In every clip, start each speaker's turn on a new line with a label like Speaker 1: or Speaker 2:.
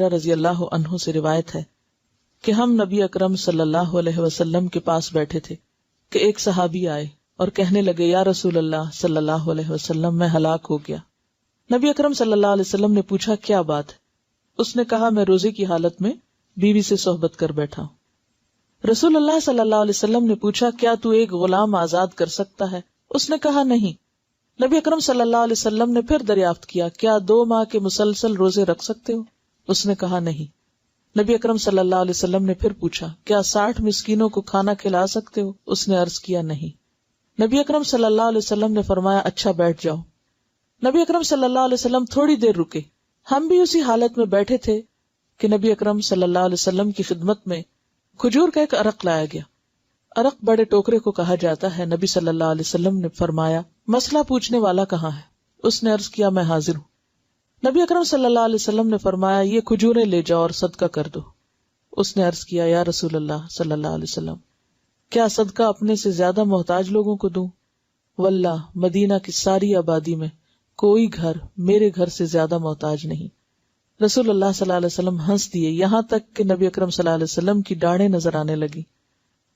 Speaker 1: رضی اللہ عنہ سے روایت ہے کہ ہم نبی اکرم صلی اللہ علیہ وسلم کے پاس بیٹھے تھے کہ ایک صحابی آئے اور کہنے لگے یا رسول اللہ صلی اللہ علیہ وسلم میں ہلاک ہو گیا۔ نبی اکرم صلی اللہ علیہ وسلم نے پوچھا کیا بات ہے؟ اس نے کہا میں روزے کی حالت میں بیوی سے صحبت کر بیٹھا ہوں۔ رسول اللہ صلی اللہ علیہ وسلم نے پوچھا کیا تو ایک غلام آزاد کر سکتا ہے؟ اس نے کہا نہیں۔ نبی اکرم صلی اللہ علیہ وسلم نے پھر دریافت کیا کیا 2 ماہ کے مسلسل روزے رکھ سکتے ہو؟ اس نے کہا نہیں۔ نبی اکرم صلی اللہ علیہ وسلم نے پھر پوچھا کیا 60 مسکینوں کو کھانا کھلا سکتے ہو؟ اس نے عرض کیا نہیں۔ نبی اکرم صلی اللہ علیہ وسلم نے فرمایا اچھا بیٹھ جاؤ۔ نبی اکرم صلی اللہ علیہ وسلم تھوڑی دیر رکے، ہم بھی اسی حالت میں بیٹھے تھے کہ نبی اکرم صلی اللہ علیہ وسلم کی خدمت میں کھجور کا ایک عرق لایا گیا۔ عرق بڑے ٹوکرے کو کہا جاتا ہے۔ نبی صلی اللہ علیہ وسلم نے فرمایا مسئلہ پوچھنے والا کہاں ہے؟ اس نے عرض کیا میں حاضر ہوں۔ نبی اکرم صلی اللہ علیہ وسلم نے فرمایا یہ کھجوریں لے جاؤ اور صدقہ کر دو۔ اس نے عرض کیا یا رسول اللہ صلی اللہ علیہ وسلم کیا صدقہ اپنے سے زیادہ محتاج لوگوں کو دوں؟ واللہ مدینہ کی ساری آبادی میں کوئی گھر میرے گھر سے زیادہ محتاج نہیں۔ رسول اللہ صلی اللہ علیہ وسلم ہنس دیے یہاں تک کہ نبی اکرم صلی اللہ علیہ وسلم کی ڈاڑیں نظر آنے لگی۔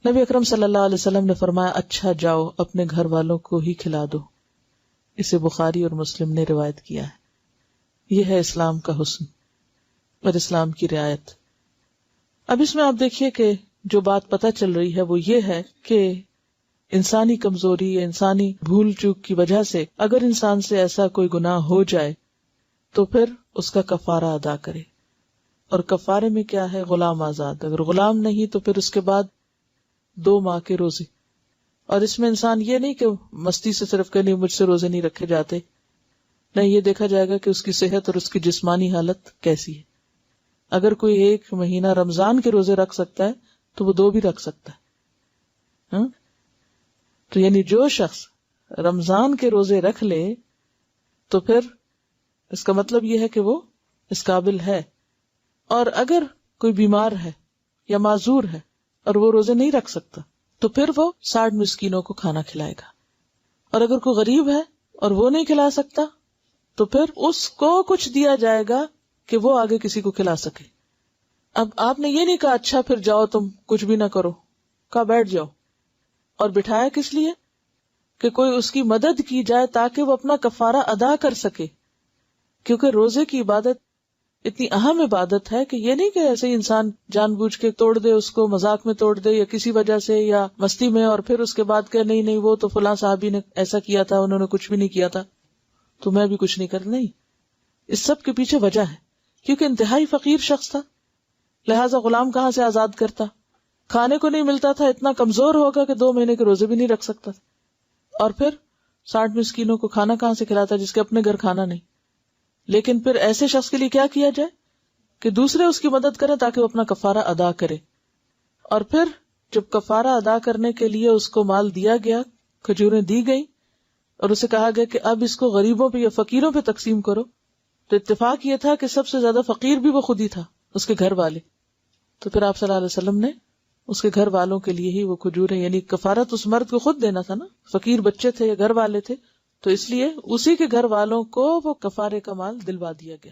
Speaker 1: نبی اکرم صلی اللہ علیہ وسلم نے فرمایا اچھا جاؤ اپنے گھر والوں کو ہی کھلا دو۔ اسے بخاری اور مسلم نے روایت کیا ہے۔ یہ ہے اسلام کا حسن اور اسلام کی رعایت۔ اب اس میں آپ دیکھیے کہ جو بات پتہ چل رہی ہے وہ یہ ہے کہ انسانی کمزوری یا انسانی بھول چوک کی وجہ سے اگر انسان سے ایسا کوئی گناہ ہو جائے تو پھر اس کا کفارہ ادا کرے، اور کفارے میں کیا ہے؟ غلام آزاد۔ اگر غلام نہیں تو پھر اس کے بعد 2 ماہ کے روزے، اور اس میں انسان یہ نہیں کہ مستی سے صرف کہ نہیں مجھ سے روزے نہیں رکھے جاتے، نہیں، یہ دیکھا جائے گا کہ اس کی صحت اور اس کی جسمانی حالت کیسی ہے۔ اگر کوئی 1 مہینہ رمضان کے روزے رکھ سکتا ہے تو وہ 2 بھی رکھ سکتا ہے۔ تو یعنی جو شخص رمضان کے روزے رکھ لے تو پھر اس کا مطلب یہ ہے کہ وہ اس قابل ہے، اور اگر کوئی بیمار ہے یا معذور ہے اور وہ روزے نہیں رکھ سکتا تو پھر وہ 60 مسکینوں کو کھانا کھلائے گا، اور اگر کوئی غریب ہے اور وہ نہیں کھلا سکتا تو پھر اس کو کچھ دیا جائے گا کہ وہ آگے کسی کو کھلا سکے۔ اب آپ نے یہ نہیں کہا اچھا پھر جاؤ تم کچھ بھی نہ کرو، کہا بیٹھ جاؤ، اور بٹھایا کس لیے؟ کہ کوئی اس کی مدد کی جائے تاکہ وہ اپنا کفارہ ادا کر سکے، کیونکہ روزے کی عبادت اتنی اہم عبادت ہے کہ یہ نہیں کہ ایسے ہی انسان جان بوجھ کے توڑ دے، اس کو مذاق میں توڑ دے یا کسی وجہ سے یا مستی میں، اور پھر اس کے بعد کہ نہیں وہ تو فلاں صحابی نے ایسا کیا تھا، انہوں نے کچھ بھی نہیں کیا تھا تو میں بھی کچھ نہیں کر۔ نہیں، اس سب کے پیچھے وجہ ہے، کیونکہ انتہائی فقیر شخص تھا، لہٰذا غلام کہاں سے آزاد کرتا؟ کھانے کو نہیں ملتا تھا، اتنا کمزور ہوگا کہ 2 مہینے کے روزے بھی نہیں رکھ سکتا، اور پھر 60 مسکینوں کو کھانا کہاں سے کھلاتا جس کے اپنے گھر کھانا نہیں۔ لیکن پھر ایسے شخص کے لیے کیا کیا جائے کہ دوسرے اس کی مدد کریں تاکہ وہ اپنا کفارہ ادا کرے، اور پھر جب کفارہ ادا کرنے کے لیے اس کو مال دیا گیا، کھجوریں دی گئیں، اور اسے کہا گیا کہ اب اس کو غریبوں پہ یا فقیروں پہ تقسیم کرو، تو اتفاق یہ تھا کہ سب سے زیادہ فقیر بھی وہ خود ہی تھا، اس کے گھر والے۔ تو پھر آپ صلی اللہ علیہ وسلم نے اس کے گھر والوں کے لیے ہی وہ کھجوریں، یعنی کفارت اس مرد کو خود دینا تھا نا، فقیر بچے تھے یا گھر والے تھے، تو اس لیے اسی کے گھر والوں کو وہ کفارے کا مال دلوا دیا گیا۔